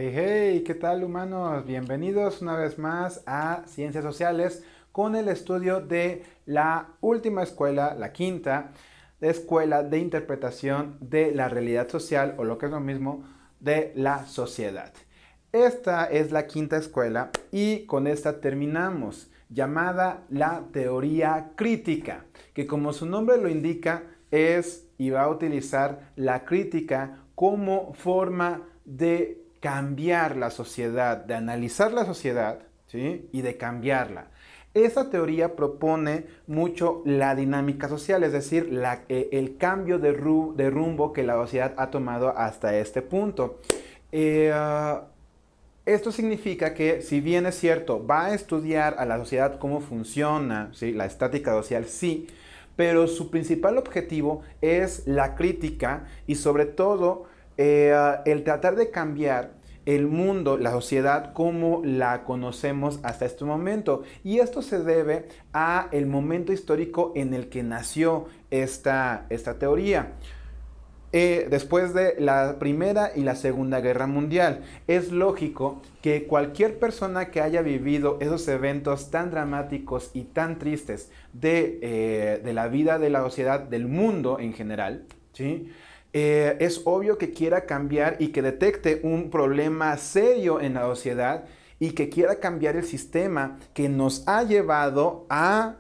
Hey, hey, ¿qué tal humanos? Bienvenidos una vez más a Ciencias Sociales con el estudio de la última escuela, la quinta escuela de interpretación de la realidad social o lo que es lo mismo de la sociedad. Esta es la quinta escuela y con esta terminamos, llamada la teoría crítica, que como su nombre lo indica es y va a utilizar la crítica como forma de cambiar la sociedad, de analizar la sociedad, ¿sí? Y de cambiarla. Esa teoría propone mucho la dinámica social, es decir, el cambio de rumbo que la sociedad ha tomado hasta este punto. Eh, uh, Esto significa que, si bien es cierto, va a estudiar a la sociedad cómo funciona, ¿sí? La estática social, sí, pero su principal objetivo es la crítica y sobre todo el tratar de cambiar el mundo, la sociedad como la conocemos hasta este momento. Y esto se debe a el momento histórico en el que nació esta teoría. Después de la Primera y la Segunda Guerra Mundial. Es lógico que cualquier persona que haya vivido esos eventos tan dramáticos y tan tristes de la vida de la sociedad, del mundo en general, ¿sí? Es obvio que quiera cambiar y que detecte un problema serio en la sociedad y que quiera cambiar el sistema que nos ha llevado a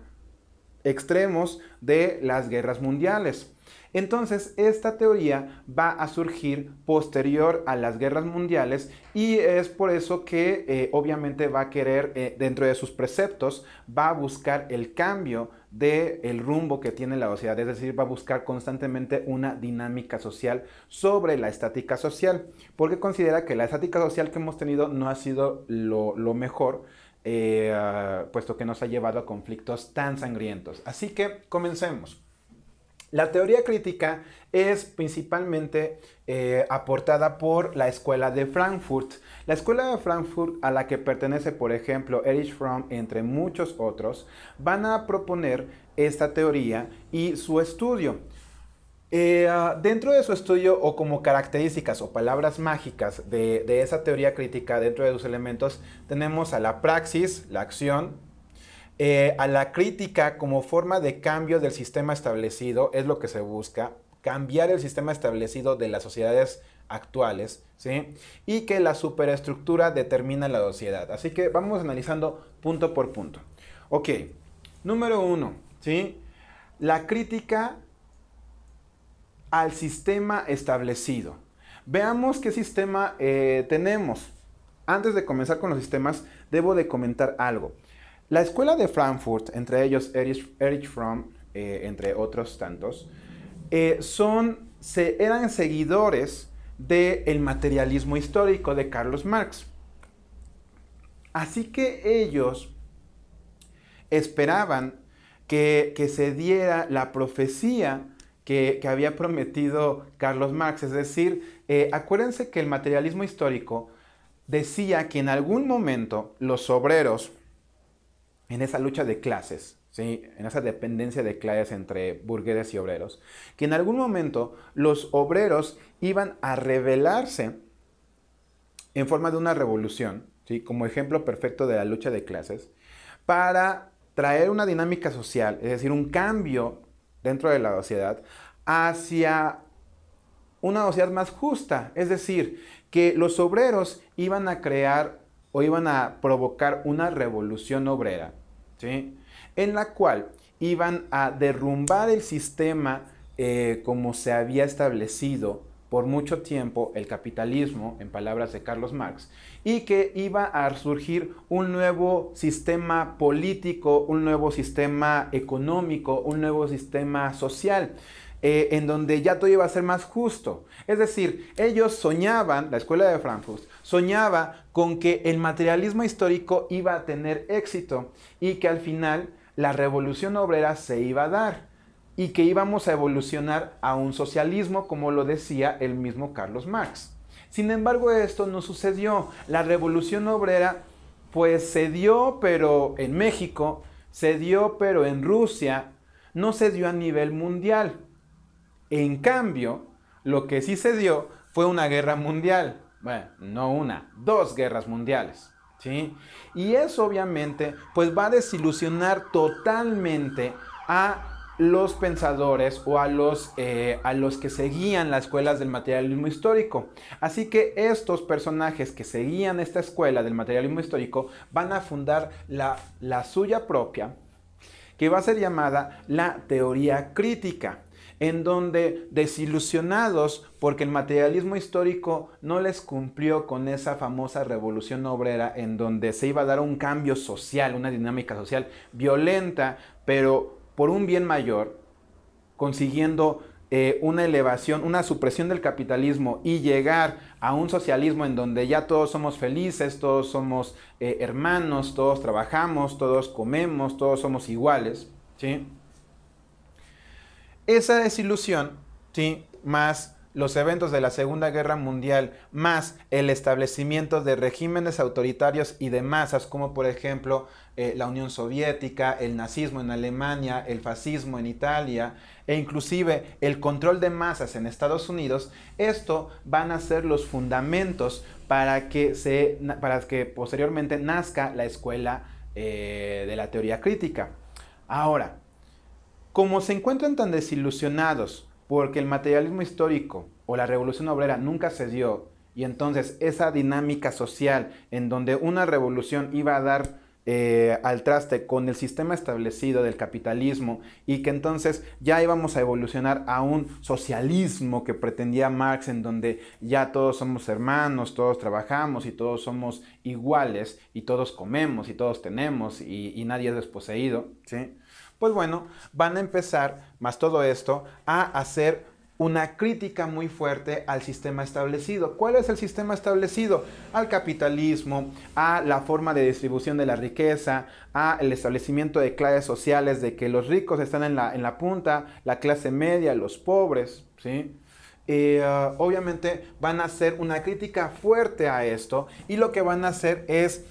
extremos de las guerras mundiales. Entonces, esta teoría va a surgir posterior a las guerras mundiales y es por eso que obviamente va a querer, dentro de sus preceptos, va a buscar el cambio del rumbo que tiene la sociedad, es decir, va a buscar constantemente una dinámica social sobre la estática social, porque considera que la estática social que hemos tenido no ha sido lo mejor, puesto que nos ha llevado a conflictos tan sangrientos. Así que comencemos. La teoría crítica es principalmente aportada por la escuela de Frankfurt. La escuela de Frankfurt, a la que pertenece, por ejemplo, Erich Fromm, entre muchos otros, van a proponer esta teoría y su estudio. Dentro de su estudio, o como características o palabras mágicas de esa teoría crítica, dentro de sus elementos, tenemos a la praxis, la acción, a la crítica como forma de cambio del sistema establecido, es lo que se busca, cambiar el sistema establecido de las sociedades actuales, ¿sí? Y que la superestructura determina la sociedad. Así que vamos analizando punto por punto. Ok, número uno, ¿sí? La crítica al sistema establecido. Veamos qué sistema tenemos. Antes de comenzar con los sistemas, debo de comentar algo. La escuela de Frankfurt, entre ellos Erich Fromm, entre otros tantos, eran seguidores del materialismo histórico de Carlos Marx. Así que ellos esperaban que se diera la profecía que había prometido Carlos Marx. Es decir, acuérdense que el materialismo histórico decía que en algún momento los obreros, en esa lucha de clases, ¿sí? En esa dependencia de clases entre burgueses y obreros, que en algún momento los obreros iban a rebelarse en forma de una revolución, ¿sí? Como ejemplo perfecto de la lucha de clases, para traer una dinámica social, es decir, un cambio dentro de la sociedad hacia una sociedad más justa, es decir, que los obreros iban a crear o iban a provocar una revolución obrera, ¿sí? En la cual iban a derrumbar el sistema como se había establecido por mucho tiempo el capitalismo, en palabras de Carlos Marx, y que iba a surgir un nuevo sistema político, un nuevo sistema económico, un nuevo sistema social, en donde ya todo iba a ser más justo. Es decir, ellos soñaban, la escuela de Frankfurt soñaba con que el materialismo histórico iba a tener éxito y que al final la revolución obrera se iba a dar y que íbamos a evolucionar a un socialismo, como lo decía el mismo Carlos Marx. Sin embargo, esto no sucedió. La revolución obrera pues se dio, pero en México, se dio, pero en Rusia, no se dio a nivel mundial. En cambio, lo que sí se dio fue una guerra mundial. bueno, no una, dos guerras mundiales, ¿sí? Y eso obviamente pues va a desilusionar totalmente a los pensadores o a los que seguían las escuelas del materialismo histórico. Así que estos personajes que seguían esta escuela del materialismo histórico van a fundar la suya propia, que va a ser llamada la teoría crítica, en donde desilusionados porque el materialismo histórico no les cumplió con esa famosa revolución obrera en donde se iba a dar un cambio social, una dinámica social violenta, pero por un bien mayor, consiguiendo una elevación, una supresión del capitalismo y llegar a un socialismo en donde ya todos somos felices, todos somos hermanos, todos trabajamos, todos comemos, todos somos iguales, ¿sí? Esa desilusión, ¿sí?, más los eventos de la Segunda Guerra Mundial, más el establecimiento de regímenes autoritarios y de masas, como por ejemplo la Unión Soviética, el nazismo en Alemania, el fascismo en Italia, e inclusive el control de masas en Estados Unidos, esto van a ser los fundamentos para que posteriormente nazca la escuela de la teoría crítica. Ahora, como se encuentran tan desilusionados porque el materialismo histórico o la revolución obrera nunca se dio, y entonces esa dinámica social en donde una revolución iba a dar al traste con el sistema establecido del capitalismo y que entonces ya íbamos a evolucionar a un socialismo que pretendía Marx, en donde ya todos somos hermanos, todos trabajamos y todos somos iguales y todos comemos y todos tenemos y nadie es desposeído, ¿sí? Pues bueno, van a empezar, más todo esto, a hacer una crítica muy fuerte al sistema establecido. ¿Cuál es el sistema establecido? Al capitalismo, a la forma de distribución de la riqueza, al establecimiento de clases sociales, de que los ricos están en la punta, la clase media, los pobres, ¿sí? Obviamente van a hacer una crítica fuerte a esto, y lo que van a hacer es,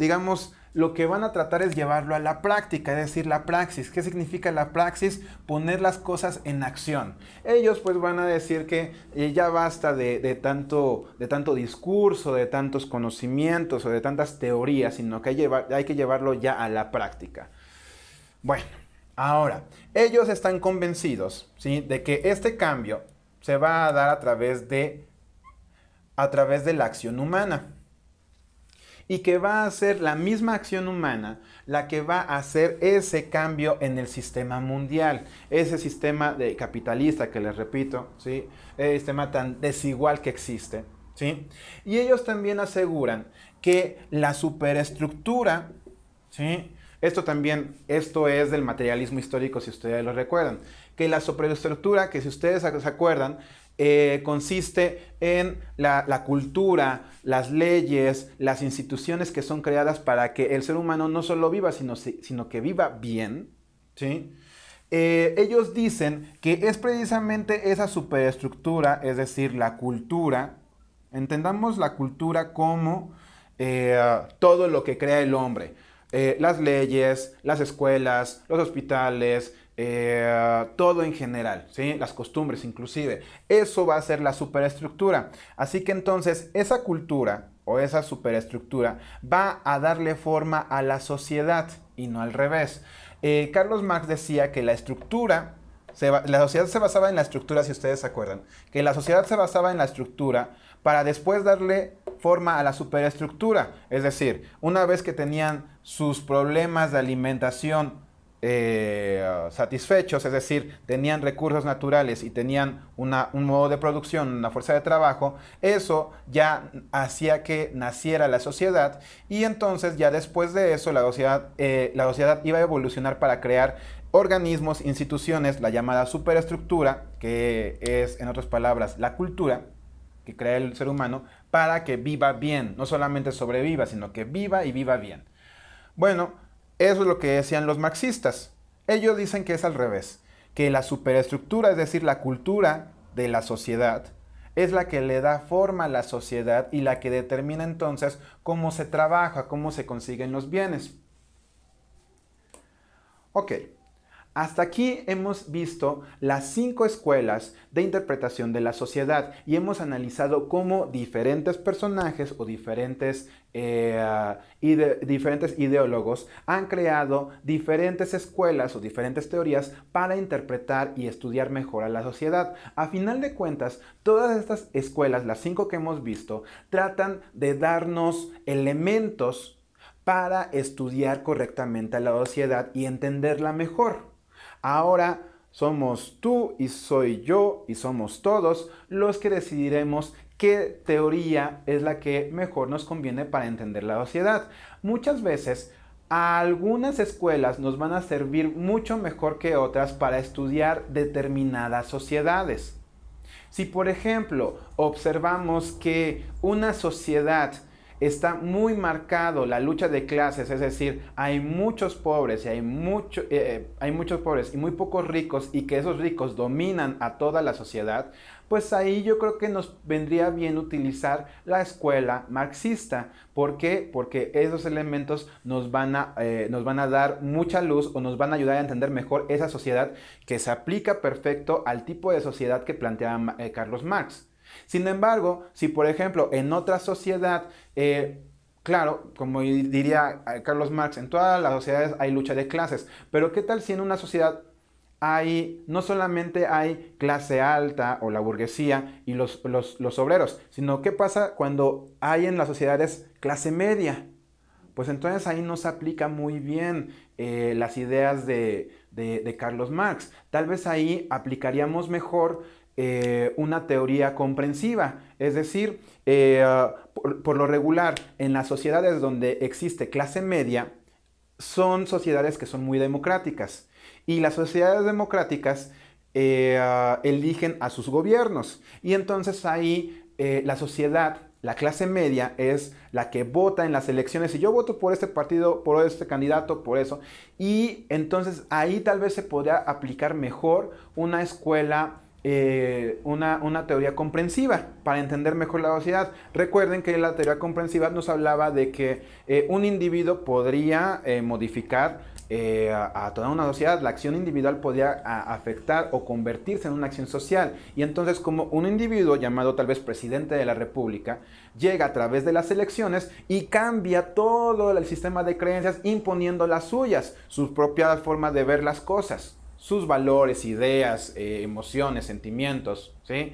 digamos, lo que van a tratar es llevarlo a la práctica, es decir, la praxis. ¿Qué significa la praxis? Poner las cosas en acción. Ellos pues van a decir que ya basta de tanto discurso, de tantos conocimientos o de tantas teorías, sino que hay que llevarlo ya a la práctica. Bueno, ahora, ellos están convencidos, ¿sí?, de que este cambio se va a dar a través de la acción humana. Y que va a ser la misma acción humana la que va a hacer ese cambio en el sistema mundial. Ese sistema capitalista que les repito, ¿sí?, el sistema tan desigual que existe, ¿sí? Y ellos también aseguran que la superestructura, ¿sí?, esto es del materialismo histórico, si ustedes lo recuerdan, que la superestructura, que si ustedes se acuerdan, consiste en la cultura, las leyes, las instituciones que son creadas para que el ser humano no solo viva, sino que viva bien, ¿sí? Ellos dicen que es precisamente esa superestructura, es decir, la cultura. Entendamos la cultura como todo lo que crea el hombre. Las leyes, las escuelas, los hospitales, todo en general, ¿sí?, las costumbres inclusive. Eso va a ser la superestructura. Así que entonces esa cultura o esa superestructura va a darle forma a la sociedad y no al revés. Carlos Marx decía que la sociedad se basaba en la estructura, si ustedes se acuerdan, que la sociedad se basaba en la estructura para después darle forma a la superestructura. Es decir, una vez que tenían sus problemas de alimentación satisfechos, es decir, tenían recursos naturales y tenían un modo de producción, una fuerza de trabajo, eso ya hacía que naciera la sociedad, y entonces ya después de eso la sociedad iba a evolucionar para crear organismos, instituciones, la llamada superestructura, que es, en otras palabras, la cultura que crea el ser humano, para que viva bien, no solamente sobreviva, sino que viva y viva bien. Bueno, eso es lo que decían los marxistas. Ellos dicen que es al revés, que la superestructura, es decir, la cultura de la sociedad, es la que le da forma a la sociedad y la que determina entonces cómo se trabaja, cómo se consiguen los bienes. Ok, Hasta aquí hemos visto las 5 escuelas de interpretación de la sociedad y hemos analizado cómo diferentes personajes o diferentes ideólogos han creado diferentes escuelas o diferentes teorías para interpretar y estudiar mejor a la sociedad. A final de cuentas, todas estas escuelas, las 5 que hemos visto, tratan de darnos elementos para estudiar correctamente a la sociedad y entenderla mejor. Ahora somos tú y soy yo y somos todos los que decidiremos qué teoría es la que mejor nos conviene para entender la sociedad. Muchas veces algunas escuelas nos van a servir mucho mejor que otras para estudiar determinadas sociedades. Si por ejemplo observamos que una sociedad está muy marcado la lucha de clases, es decir, hay muchos pobres y hay muchos pobres y muy pocos ricos y que esos ricos dominan a toda la sociedad, pues ahí yo creo que nos vendría bien utilizar la escuela marxista. ¿Por qué? Porque esos elementos nos van a dar mucha luz o nos van a ayudar a entender mejor esa sociedad que se aplica perfecto al tipo de sociedad que planteaba Carlos Marx. Sin embargo, si por ejemplo en otra sociedad, claro, como diría Carlos Marx, en todas las sociedades hay lucha de clases, pero ¿qué tal si en una sociedad no solamente hay clase alta o la burguesía y los obreros, sino qué pasa cuando hay en las sociedades clase media? Pues entonces ahí no se aplica muy bien las ideas de Carlos Marx. Tal vez ahí aplicaríamos mejor una teoría comprensiva, es decir, por lo regular, en las sociedades donde existe clase media, son sociedades que son muy democráticas, y las sociedades democráticas eligen a sus gobiernos, y entonces ahí la sociedad, la clase media, es la que vota en las elecciones, y yo voto por este partido, por este candidato, por eso, y entonces ahí tal vez se podría aplicar mejor una escuela, una teoría comprensiva para entender mejor la sociedad. Recuerden que la teoría comprensiva nos hablaba de que un individuo podría modificar a toda una sociedad. La acción individual podría afectar o convertirse en una acción social, y entonces como un individuo llamado tal vez presidente de la república llega a través de las elecciones y cambia todo el sistema de creencias imponiendo las suyas, su propia forma de ver las cosas, sus valores, ideas, emociones, sentimientos, ¿sí?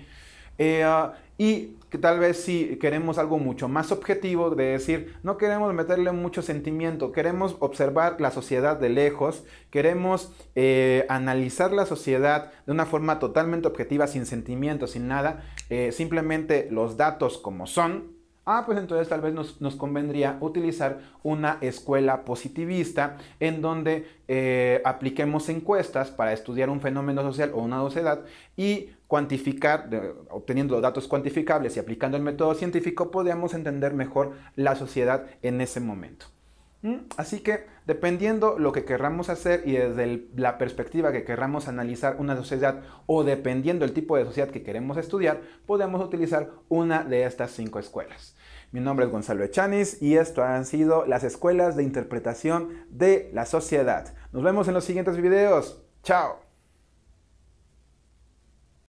Y que tal vez si queremos algo mucho más objetivo, de decir, no queremos meterle mucho sentimiento, queremos observar la sociedad de lejos, queremos analizar la sociedad de una forma totalmente objetiva, sin sentimientos, sin nada, simplemente los datos como son. Pues entonces tal vez nos convendría utilizar una escuela positivista en donde apliquemos encuestas para estudiar un fenómeno social o una sociedad y cuantificar, obteniendo datos cuantificables y aplicando el método científico, podríamos entender mejor la sociedad en ese momento. Así que dependiendo lo que querramos hacer y desde la perspectiva que querramos analizar una sociedad, o dependiendo el tipo de sociedad que queremos estudiar, podemos utilizar una de estas 5 escuelas. Mi nombre es Gonzalo Echanis y esto han sido las escuelas de interpretación de la sociedad. Nos vemos en los siguientes videos. ¡Chao!